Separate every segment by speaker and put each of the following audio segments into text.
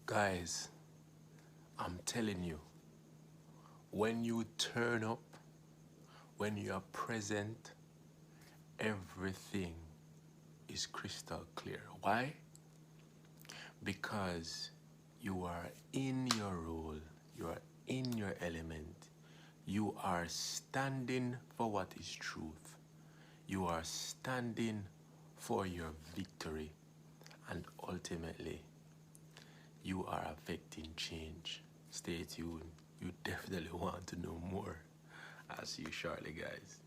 Speaker 1: Guys, I'm telling you, when you turn up, when you are present, everything is crystal clear. Why? Because you are in your role, you are in your element, you are standing for what is truth, you are standing for your victory, and ultimately, you are affecting change. Stay tuned. You definitely want to know more. I'll see you shortly, guys.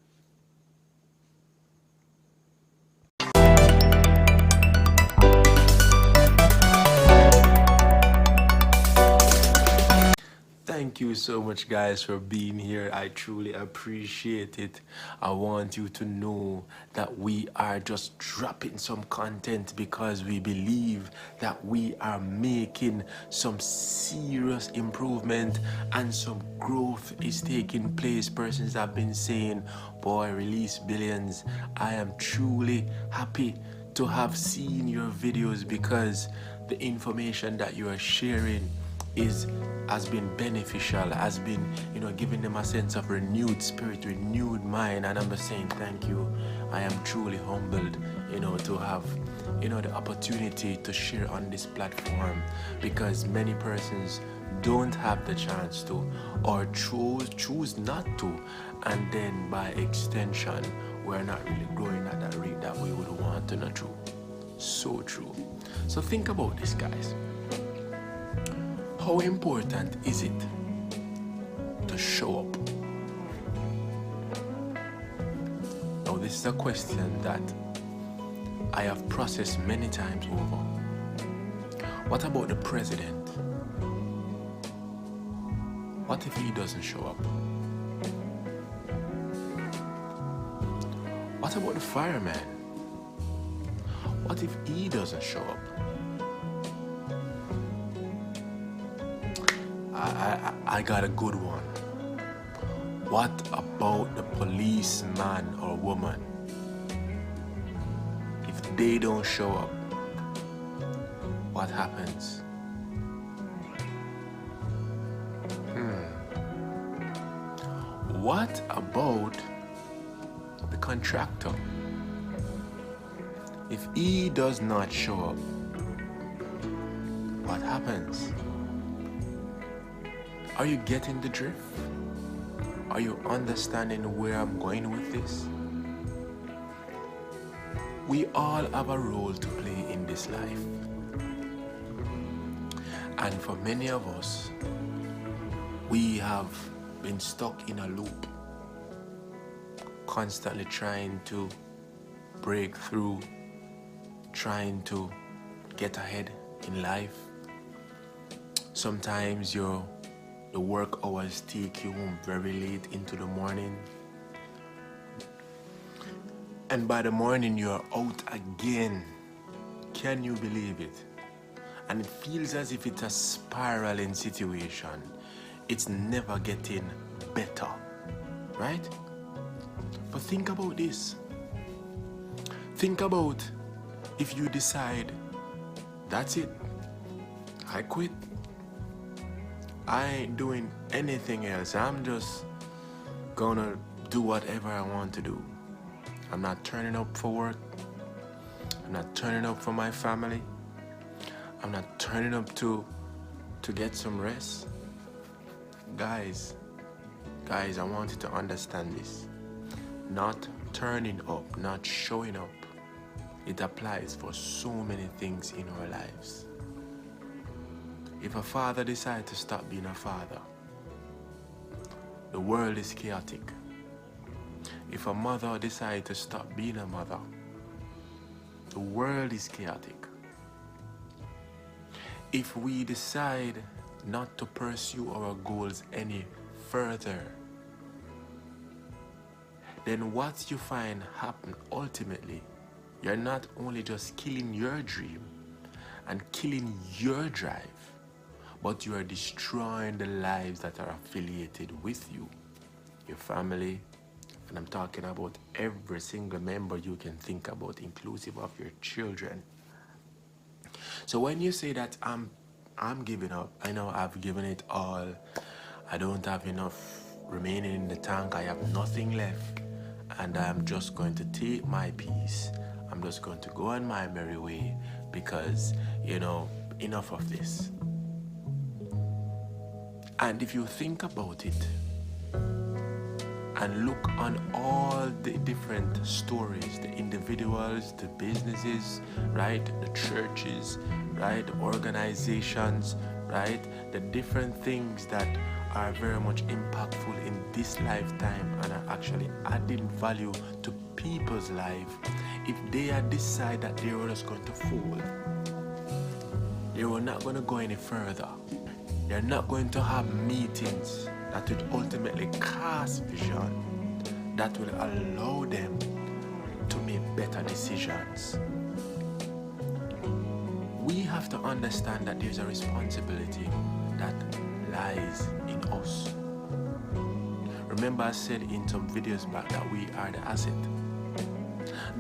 Speaker 1: Thank you so much, guys, for being here. I truly appreciate it. I want you to know that we are just dropping some content because we believe that we are making some serious improvement and some growth is taking place. Persons have been saying, boy, release billions. I am truly happy to have seen your videos because the information that you are sharing has been beneficial, has been, giving them a sense of renewed spirit, renewed mind. And I'm just saying thank you. I am truly humbled, to have, the opportunity to share on this platform because many persons don't have the chance to or choose not to, and then by extension we're not really growing at that rate that we would want to. Not true. So true. So think about this, guys. How important is it to show up? Now, this is a question that I have processed many times over. What about the president? What if he doesn't show up? What about the fireman? What if he doesn't show up? I got a good one. What about the policeman or woman? If they don't show up, what happens? What about the contractor? If he does not show up, what happens? Are you getting the drift? Are you understanding where I'm going with this? We all have a role to play in this life. And for many of us, we have been stuck in a loop, constantly trying to break through, trying to get ahead in life. Sometimes the work hours take you home very late into the morning. And by the morning, you're out again. Can you believe it? And it feels as if it's a spiraling situation. It's never getting better, right? But think about this. Think about if you decide, that's it, I quit. I ain't doing anything else. I'm just gonna do whatever I want to do. I'm not turning up for work. I'm not turning up for my family. I'm not turning up to get some rest. Guys, I want you to understand this. Not turning up, not showing up, it applies for so many things in our lives. If a father decides to stop being a father, the world is chaotic. If a mother decides to stop being a mother, the world is chaotic. If we decide not to pursue our goals any further, then what you find happen ultimately, you're not only just killing your dream and killing your drive, but you are destroying the lives that are affiliated with you, your family, and I'm talking about every single member you can think about, inclusive of your children. So when you say that I'm I'm giving up. I know I've given it all. I don't have enough remaining in the tank. I have nothing left. And I'm just going to take my peace. I'm just going to go on my merry way because, enough of this. And if you think about it and look on all the different stories, the individuals, the businesses, right, the churches, right, the organizations, right, the different things that are very much impactful in this lifetime and are actually adding value to people's life, if they decide that they were just going to fold, they were not going to go any further. They're not going to have meetings that would ultimately cast vision that will allow them to make better decisions. We have to understand that there's a responsibility that lies in us. Remember, I said in some videos back that we are the asset.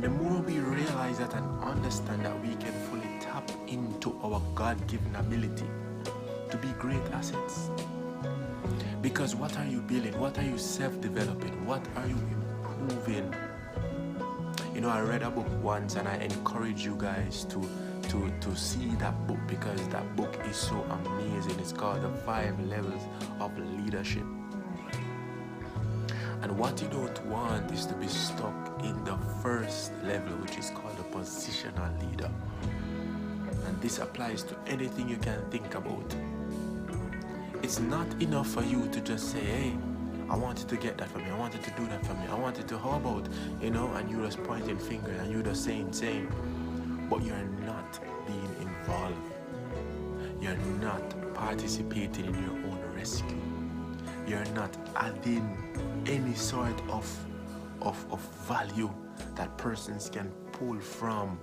Speaker 1: The more we realize that and understand that we can fully tap into our God-given ability to be great assets. Because what are you building? What are you self-developing? What are you improving? I read a book once and I encourage you guys to see that book because that book is so amazing. It's called The 5 Levels of Leadership. And what you don't want is to be stuck in the first level, which is called the positional leader. And this applies to anything you can think about. It's not enough for you to just say, hey, I wanted to get that for me. I wanted to do that for me. I wanted to, how about, and you just pointing fingers and you just saying, but you're not being involved. You're not participating in your own rescue. You're not adding any sort of value that persons can pull from,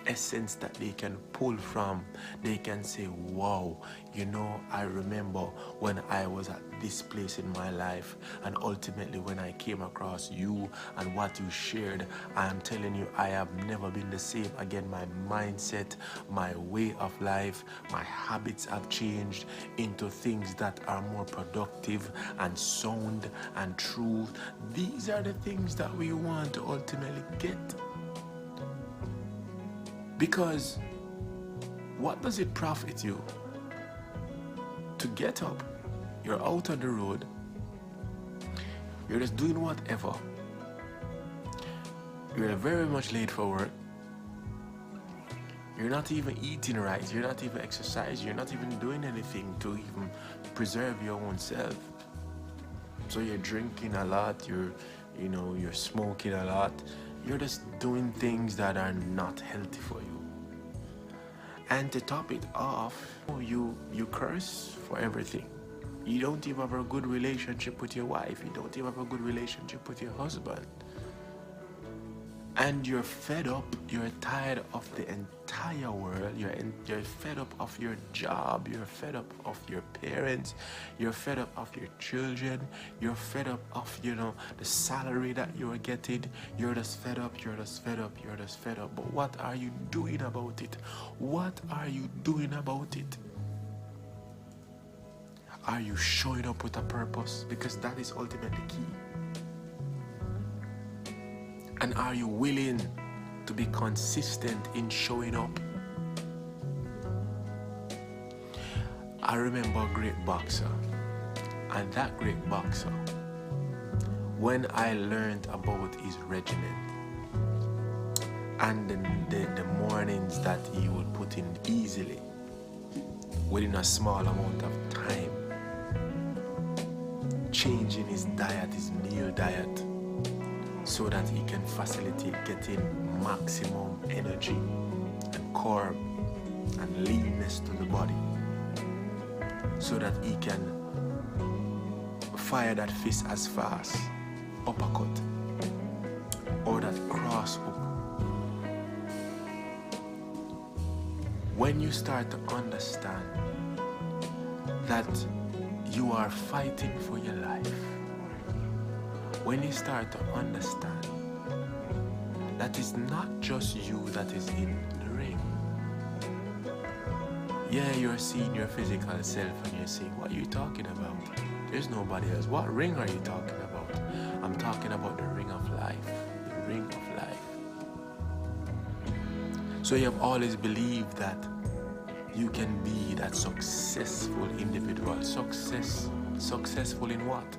Speaker 1: essence that they can pull from. They can say, wow, I remember when I was at this place in my life, and ultimately when I came across you and what you shared, I am telling you, I have never been the same again. My mindset, my way of life, my habits have changed into things that are more productive and sound and true. These are the things that we want to ultimately get. Because what does it profit you to get up? You're out on the road. You're just doing whatever. You're very much late for work. You're not even eating right. You're not even exercising. You're not even doing anything to even preserve your own self. So you're drinking a lot. You're smoking a lot. You're just doing things that are not healthy for you. And to top it off, you curse for everything. You don't even have a good relationship with your wife. You don't even have a good relationship with your husband. And you're fed up, you're tired of the entire world, you're fed up of your job, you're fed up of your parents, you're fed up of your children, you're fed up of, the salary that you're getting, you're just fed up. But what are you doing about it? What are you doing about it? Are you showing up with a purpose? Because that is ultimately key. And are you willing to be consistent in showing up? I remember a great boxer, and that great boxer, when I learned about his regiment and the mornings that he would put in easily within a small amount of time, changing his diet, his meal diet, so that he can facilitate getting maximum energy and carb and leanness to the body, so that he can fire that fist as fast, uppercut, or that cross hook. When you start to understand that you are fighting for your life, when you start to understand that it's not just you that is in the ring, Yeah, you're seeing your physical self and you're saying, what are you talking about? There's nobody else. What ring are you talking about? I'm talking about the ring of life. The ring of life. So you have always believed that you can be that successful individual. Successful in what?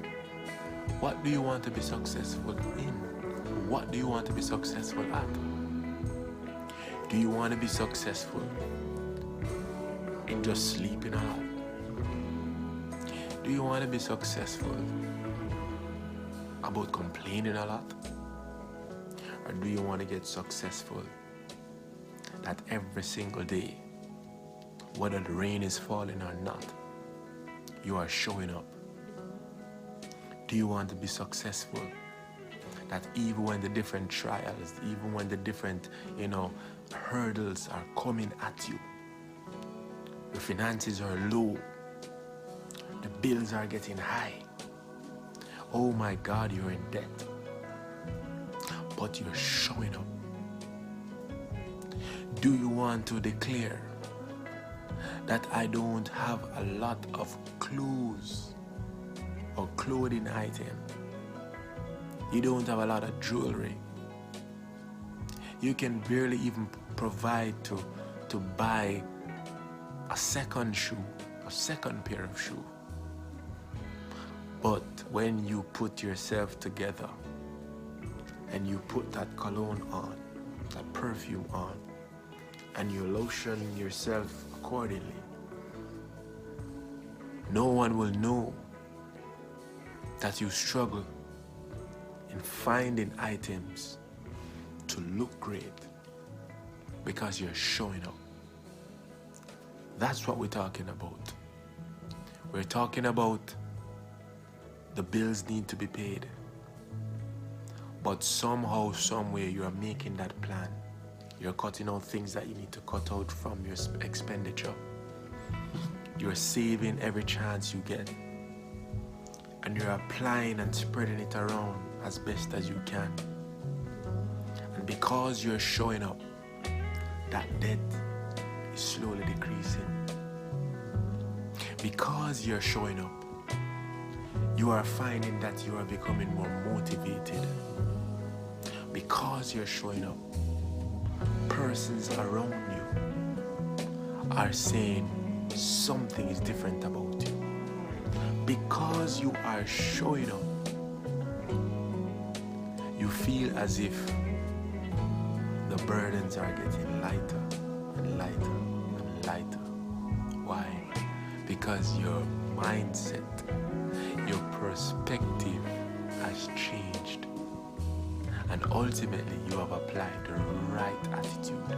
Speaker 1: What do you want to be successful in? What do you want to be successful at? Do you want to be successful in just sleeping a lot? Do you want to be successful about complaining a lot? Or do you want to get successful that every single day, whether the rain is falling or not, you are showing up? Do you want to be successful that even when the different trials, even when the different, hurdles are coming at you, your finances are low, the bills are getting high, oh my God, you're in debt, but you're showing up? Do you want to declare that I don't have a lot of clothes or clothing item? You don't have a lot of jewelry. You can barely even provide to buy a second shoe, a second pair of shoes. But when you put yourself together and you put that cologne on, that perfume on, and you lotion yourself accordingly, no one will know that you struggle in finding items to look great because you're showing up. That's what we're talking about. We're talking about the bills need to be paid, but somehow, somewhere, you are making that plan. You're cutting out things that you need to cut out from your expenditure. You're saving every chance you get, and you're applying and spreading it around as best as you can. And because you're showing up, that debt is slowly decreasing. Because you're showing up, you are finding that you are becoming more motivated. Because you're showing up, persons around you are saying something is different about you. Because you are showing up, you feel as if the burdens are getting lighter and lighter and lighter. Why? Because your mindset, your perspective has changed. And ultimately, you have applied the right attitude.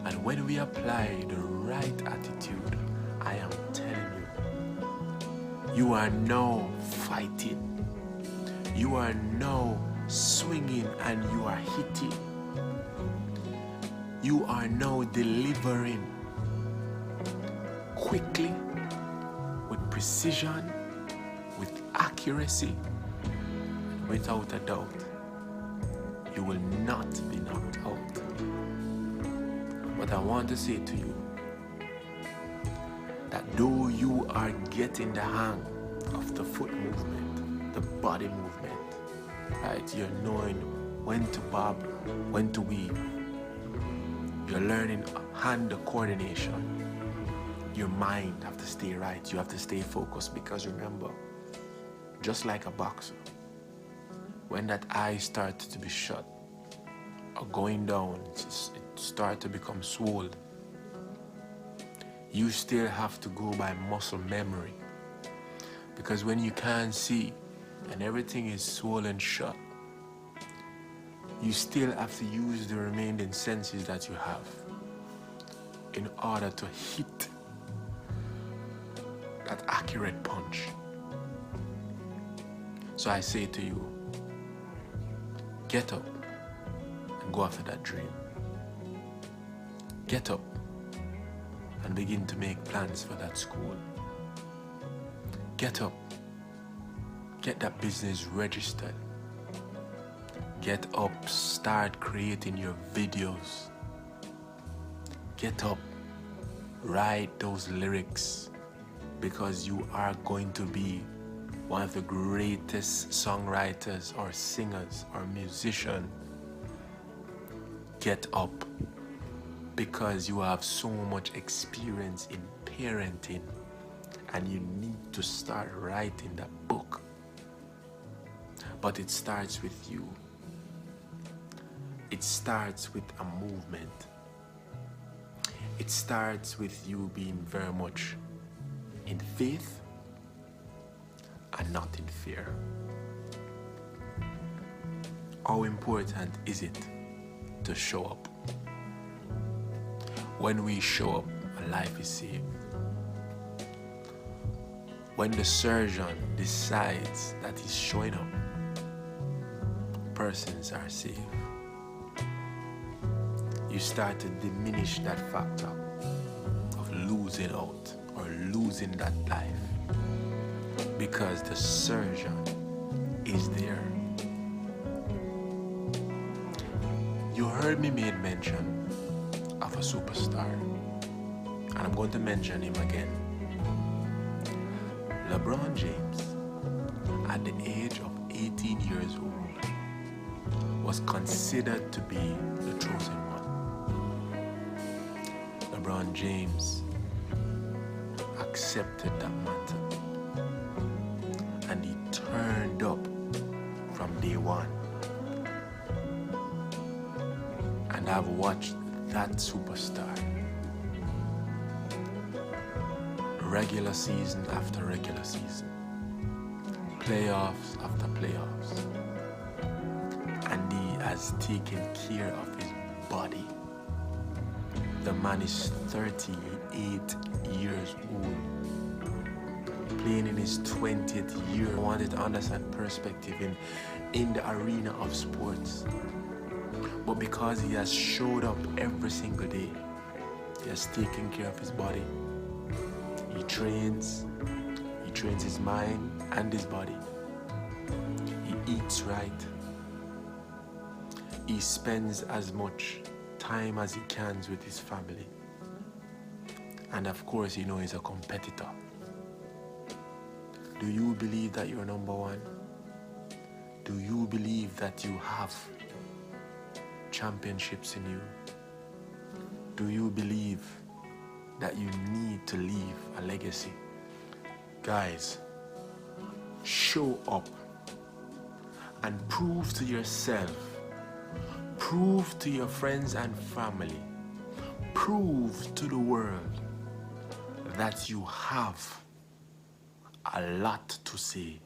Speaker 1: And when we apply the right attitude, I am telling you, you are now fighting. You are now swinging and you are hitting. You are now delivering quickly, with precision, with accuracy, without a doubt. You will not be knocked out. But I want to say to you that though you are getting the hang of the foot movement, the body movement, right? You're knowing when to bob, when to weave. You're learning hand coordination. Your mind have to stay right. You have to stay focused, because remember, just like a boxer, when that eye starts to be shut or going down, it starts to become swollen, you still have to go by muscle memory. Because when you can't see and everything is swollen shut, you still have to use the remaining senses that you have in order to hit that accurate punch. So I say to you, get up and go after that dream. Get up and begin to make plans for that school. Get up, get that business registered. Get up, start creating your videos. Get up Write those lyrics because you are going to be one of the greatest songwriters or singers or musicians. Get up because you have so much experience in parenting and you need to start writing that book. But it starts with you. It starts with a movement. It starts with you being very much in faith and not in fear. How important is it to show up? When we show up, a life is saved. When the surgeon decides that he's showing up, persons are saved. You start to diminish that factor of losing out or losing that life because the surgeon is there. You heard me made mention of a superstar, and I'm going to mention him again. LeBron James, at the age of 18 years old, was considered to be the chosen one. LeBron James accepted that mantle and he turned up from day one. And I've watched that superstar regular season after regular season, playoffs after playoffs, and he has taken care of his body. The man is 38 years old, playing in his 20th year. I wanted to understand perspective in the arena of sports. But because he has showed up every single day, he has taken care of his body. He trains his mind and his body. He eats right. He spends as much time as he can with his family. And of course, he's a competitor. Do you believe that you're number one? Do you believe that you have championships in you? Do you believe that you need to leave a legacy? Guys, show up and prove to yourself, prove to your friends and family, prove to the world that you have a lot to say.